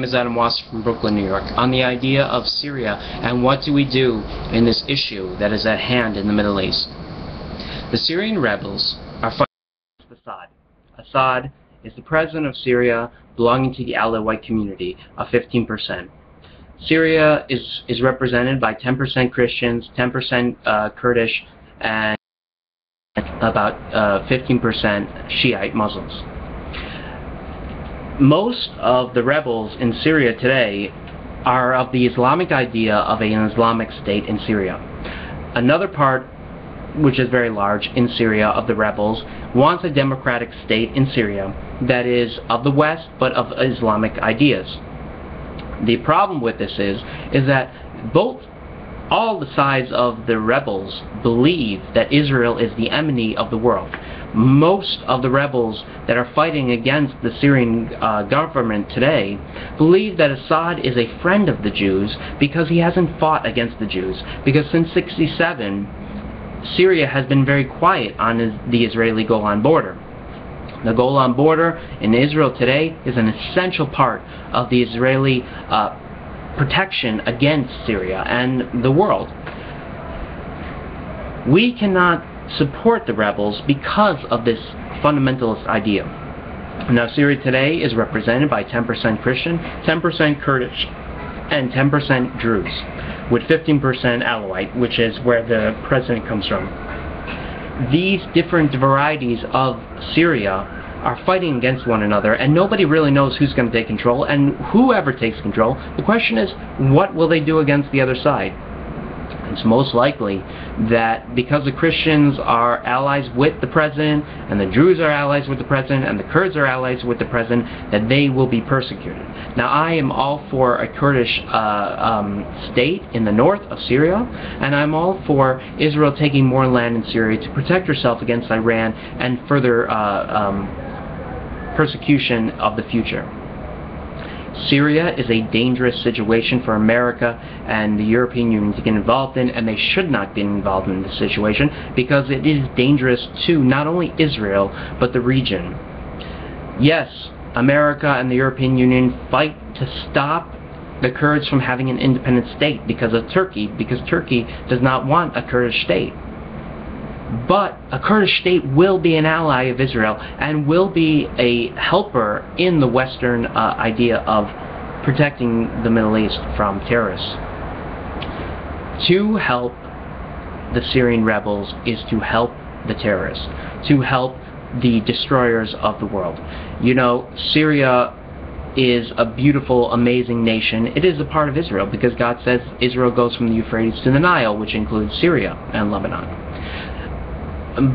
name is Adam Wasser from Brooklyn, New York, on the idea of Syria and what do we do in this issue that is at hand in the Middle East. The Syrian rebels are fighting against Assad. Assad is the president of Syria, belonging to the Alawite community of 15%. Syria is represented by 10% Christians, 10% Kurdish, and about 15% Shiite Muslims. Most of the rebels in Syria today are of the Islamic idea of an Islamic state in Syria. Another part, which is very large in Syria, of the rebels wants a democratic state in Syria that is of the West but of Islamic ideas. The problem with this is that all the sides of the rebels believe that Israel is the enemy of the world. Most of the rebels that are fighting against the Syrian government today believe that Assad is a friend of the Jews because he hasn't fought against the Jews. Because since '67, Syria has been very quiet on the Israeli-Golan border. The Golan border in Israel today is an essential part of the Israeli protection against Syria and the world. We cannot support the rebels because of this fundamentalist idea. Now, Syria today is represented by 10% Christian, 10% Kurdish, and 10% Druze, with 15% Alawite, which is where the president comes from. These different varieties of Syria are fighting against one another, and nobody really knows who's going to take control, and whoever takes control, the question is, what will they do against the other side? It's most likely that because the Christians are allies with the president, and the Druze are allies with the president, and the Kurds are allies with the president, that they will be persecuted. Now, I am all for a Kurdish state in the north of Syria, and I'm all for Israel taking more land in Syria to protect herself against Iran and further persecution of the future. Syria is a dangerous situation for America and the European Union to get involved in, and they should not get involved in this situation because it is dangerous to not only Israel but the region. Yes, America and the European Union fight to stop the Kurds from having an independent state because of Turkey, because Turkey does not want a Kurdish state. But a Kurdish state will be an ally of Israel and will be a helper in the Western idea of protecting the Middle East from terrorists. To help the Syrian rebels is to help the terrorists, to help the destroyers of the world. You know, Syria is a beautiful, amazing nation. It is a part of Israel because God says Israel goes from the Euphrates to the Nile, which includes Syria and Lebanon.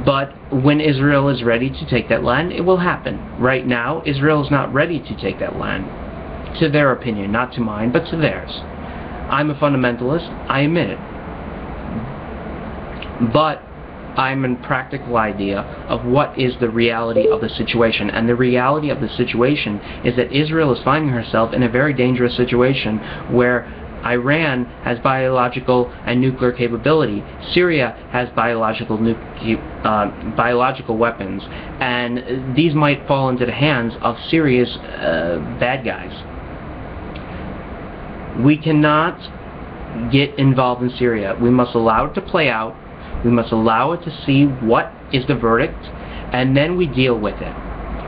But when Israel is ready to take that land, it will happen. Right now, Israel is not ready to take that land. To their opinion, not to mine, but to theirs. I'm a fundamentalist, I admit it. But I'm a practical idea of what is the reality of the situation. And the reality of the situation is that Israel is finding herself in a very dangerous situation where Iran has biological and nuclear capability. Syria has biological weapons, and these might fall into the hands of Syria's bad guys. We cannot get involved in Syria. We must allow it to play out. We must allow it to see what is the verdict, and then we deal with it.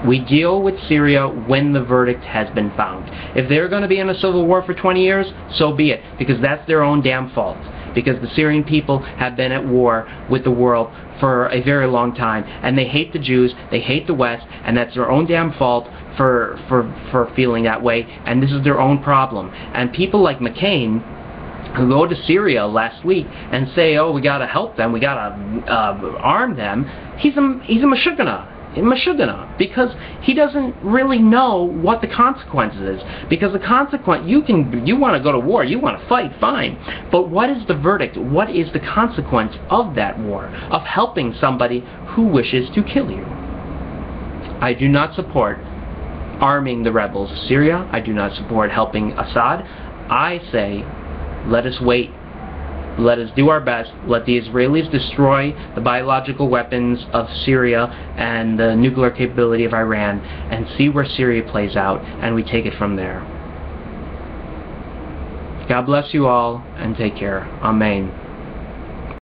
We deal with Syria when the verdict has been found. If they're going to be in a civil war for 20 years, so be it, because that's their own damn fault. Because the Syrian people have been at war with the world for a very long time, and they hate the Jews, they hate the West, and that's their own damn fault for feeling that way, and this is their own problem. And people like McCain, who go to Syria last week and say, oh, we got to help them, we got to arm them, he's a mashugana. Because he doesn't really know what the consequences is. Because the consequence, you want to go to war, you want to fight, fine. But what is the verdict? What is the consequence of that war? Of helping somebody who wishes to kill you? I do not support arming the rebels of Syria. I do not support helping Assad. I say, let us wait. Let us do our best. Let the Israelis destroy the biological weapons of Syria and the nuclear capability of Iran and see where Syria plays out, and we take it from there. God bless you all, and take care. Amen.